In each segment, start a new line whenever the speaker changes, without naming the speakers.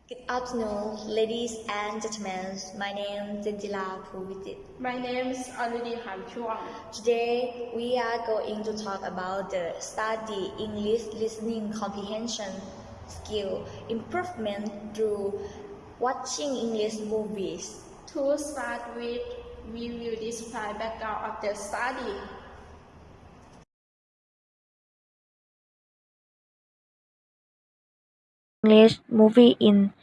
Good afternoon, ladies and gentlemen. My name is Janjira Phoowijit.
My name is Ornruedee Khamchuang.
Today, we are going to talk about the study English listening comprehension skill improvement through watching English movies.
To start with, we will describe background of the study.
English movie in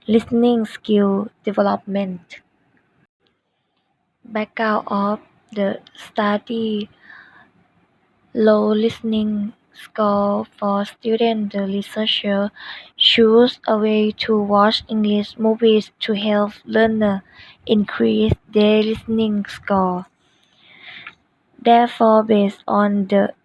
listening skill development. Background of the study: low listening score for students. The researcher chose a way to watch English movies to help learners increase their listening score. Therefore, based on the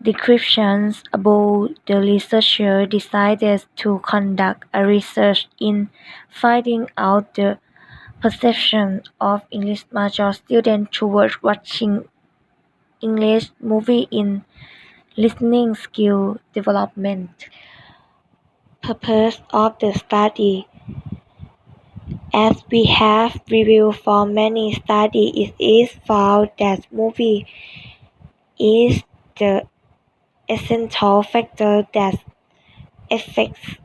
descriptions above, the researcher decided to conduct a research in finding out the perception of English major students towards watching English movie in listening skill development. Purpose of the study: as we have reviewed for many studies, it is found that movie is the essential factor that affects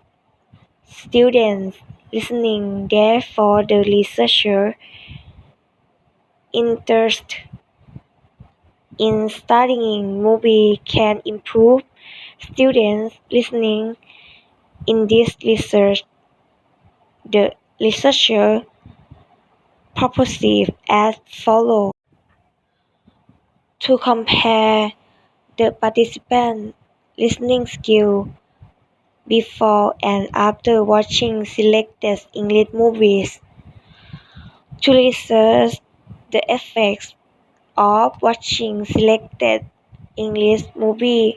students' listening. Therefore, the researcher interest in studying movie can improve students' listening. In this research, the researcher proposed as follows: to compare the participants' listening skill before and after watching selected English movies, to research the effects of watching selected English movies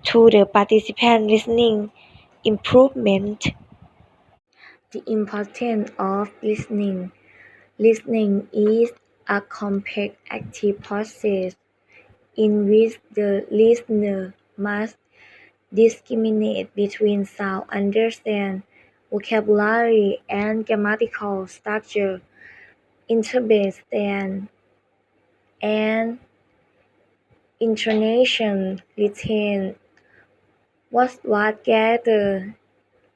to the participant listening improvement. The importance of listening. Listening is a complex active process in which the listener must discriminate between sound, understand vocabulary and grammatical structure, interpret and intonation, retain what was gathered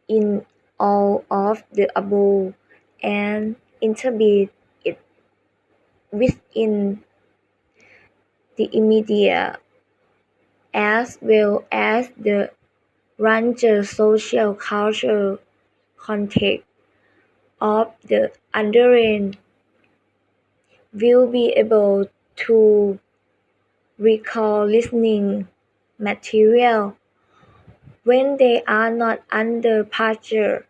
in all of the above, and interpret it within the immediate as well as the larger social cultural context of the underlying. Will be able to recall listening material when they are not under pressure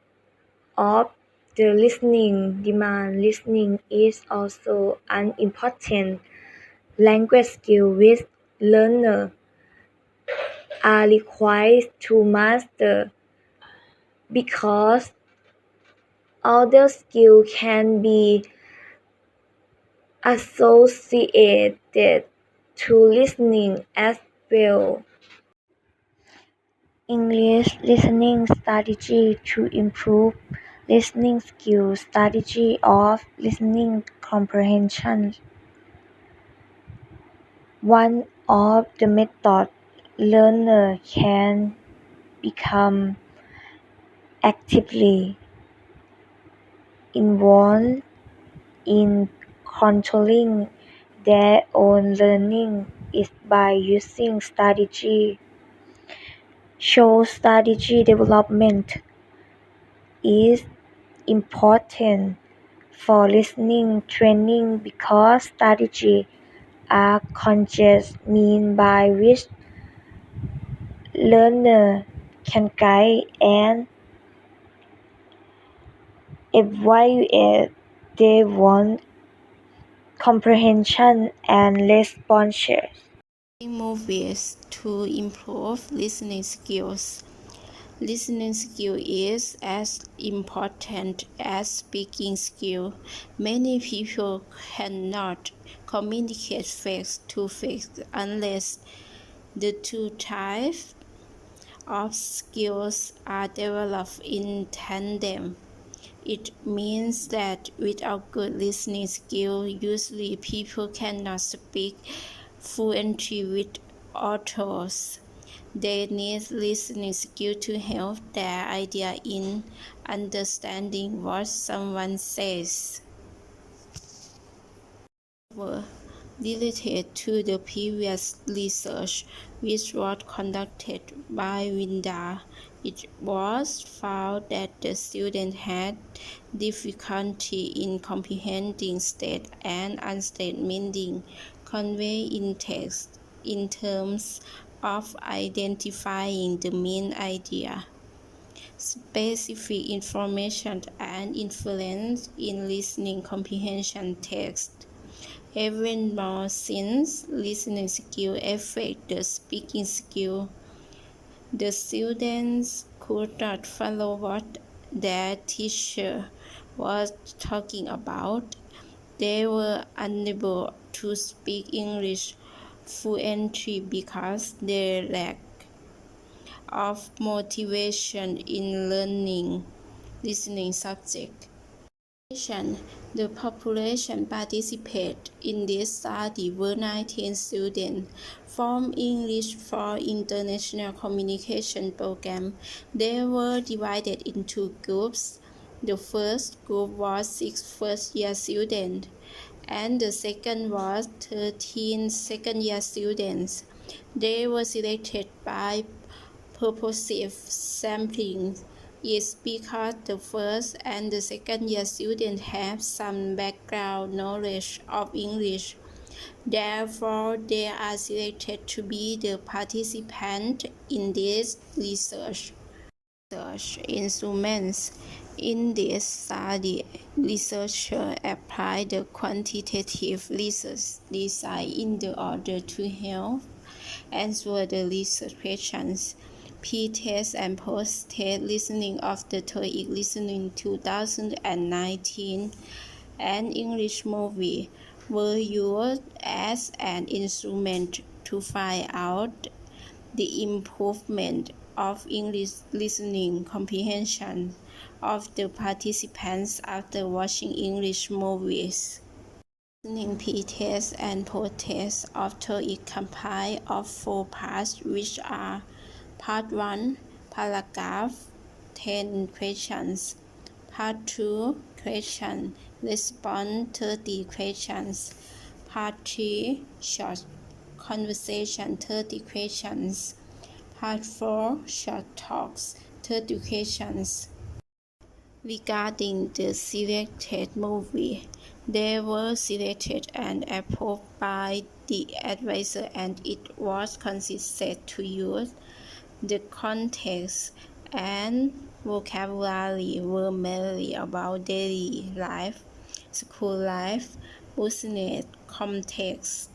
of the listening demand. Listening is also an important language skill which learners are required to master, because other skills can be associated to listening as well. English listening strategy to improve listening skills. Strategy of listening comprehension. One of the methods learners can become actively involved in controlling their own learning is by using strategy. Shows strategy development is important for listening training because strategy are conscious means by which learner can guide and evaluate their own comprehension and responses.
Movies to improve listening skills. Listening skill is as important as speaking skill. Many people cannot communicate face to face unless the two types of skills are developed in tandem. It means that without good listening skill, usually people cannot speak fluently with others. They need listening skill to help their idea in understanding what someone says. Related to the previous research, which was conducted by Winda, it was found that the students had difficulty in comprehending state and unstated meaning conveyed in text in terms of identifying the main idea. Specific information and influence in listening comprehension text. Even more since listening skill affect the speaking skill, the students could not follow what their teacher was talking about. They were unable to speak English fluently because they lack of motivation in learning listening subject. The population participated in this study were 19 students from English for International Communication Program. They were divided into groups. The first group was 6 first-year students, and the second was 13 second-year students. They were selected by purposive sampling is because the first and the second year students have some background knowledge of English. Therefore, they are selected to be the participant in this research. Instruments. In this study, researchers applied the quantitative research design in order to help answer the research questions. Pre-test and post-test listening of the TOEIC Listening 2019 and English movie were used as an instrument to find out the improvement of English listening comprehension of the participants after watching English movies. Listening pre-test and post-test of TOEIC comprise of 4 parts, which are Part 1, paragraph 10 questions. Part 2, question, response 30 questions. Part 3, short conversation 30 questions. Part 4, short talks 30 questions. Regarding the selected movie, they were selected and approved by the advisor, and it was considered to use the context and vocabulary were mainly about daily life, school life, business context.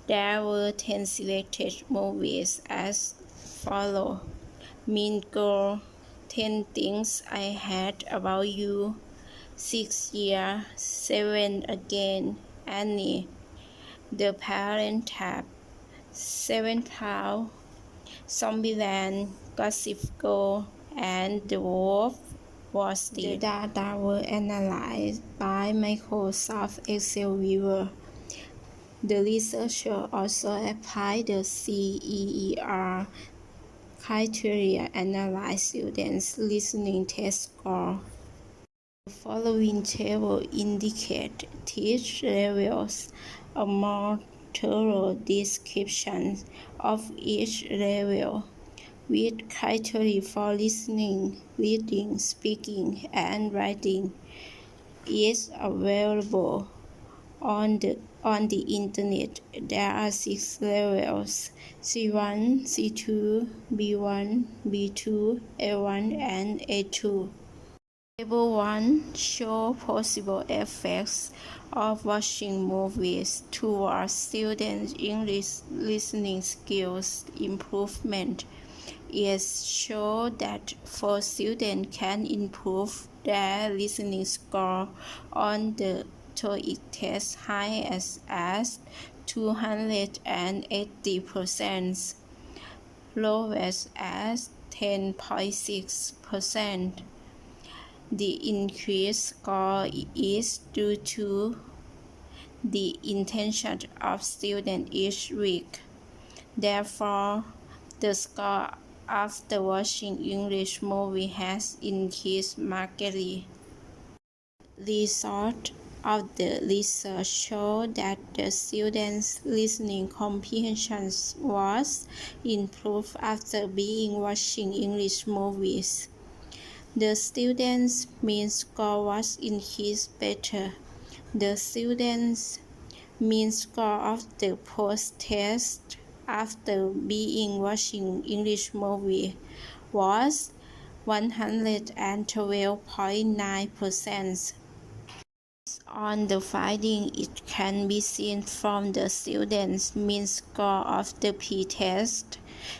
There were 10 selected movies as follows: Mean Girl, 10 Things I Hate About You, 6 Years, 7 Again, Annie, The Parent Trap, 7 Pounds, Zombieland, Gossip Girl, and The Wolf Wall Street. The data were analyzed by Microsoft Excel Viewer. The researcher also applied the CEER criteria analyze students' listening test score. The following table indicates teach levels. A more thorough description of each level with criteria for listening, reading, speaking, and writing is available on the internet. There are 6 levels: C1, C2, B1, B2, A1, and A2. Table 1 shows possible effects of watching movies towards students' English listening skills improvement. It shows that 4 students can improve their listening score on the TOEIC test high as 280%. lowest at 10.6%. The increased score is due to the intention of students each week. Therefore, the score after watching English movie has increased markedly. Results of the research show that the students' listening comprehension was improved after being watching English movies. The students' mean score was increased better. The students' mean score of the post-test after being watching English movie was 112.9%. On the finding, it can be seen from the students' mean score of the pre-test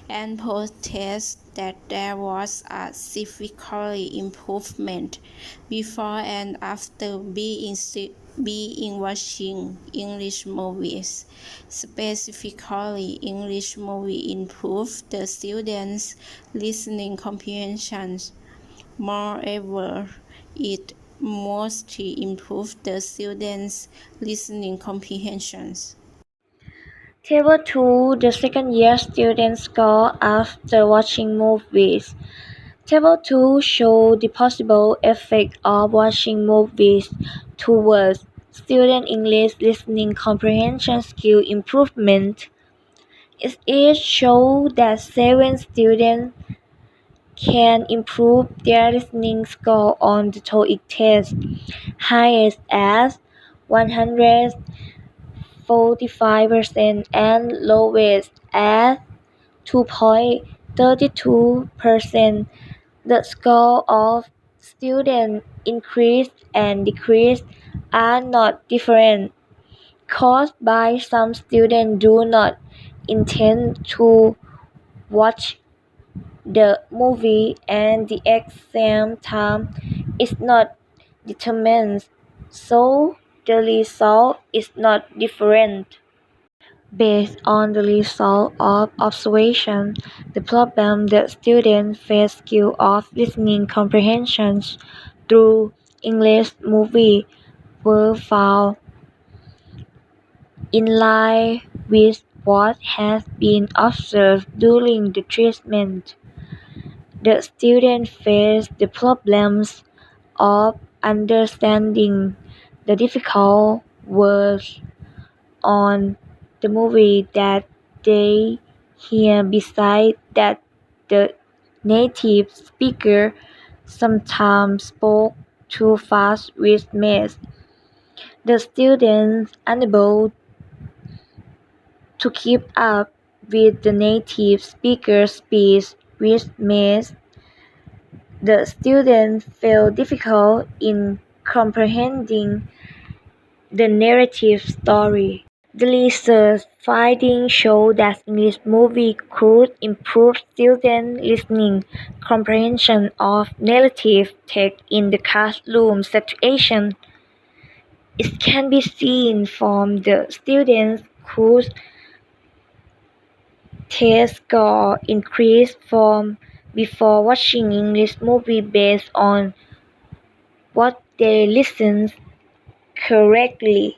and post-test that there was a significant improvement before and after being watching English movies. Specifically, English movie improved the students' listening comprehension. Moreover, it mostly improved the students' listening comprehensions.
Table 2. The second-year student score after watching movies. Table 2 shows the possible effect of watching movies towards student English listening comprehension skill improvement. It shows that 7 students can improve their listening score on the TOEIC test, highest as 145% and lowest as 2.32%. The score of students increased and decreased are not different, caused by some students do not intend to watch the movie and the exam time is not determined, so the result is not different. Based on the result of observation, the problem that students face skill of listening comprehensions through English movie were found in line with what has been observed during the treatment. The students face the problems of understanding the difficult words on the movie that they hear, besides that the native speaker sometimes spoke too fast which made the students unable to keep up with the native speaker's speech, which made the students feel difficult in comprehending the narrative story. The research findings show that English movies could improve student listening comprehension of narrative text in the classroom situation. It can be seen from the students whose test score increased from before watching English movies based on what they listened correctly.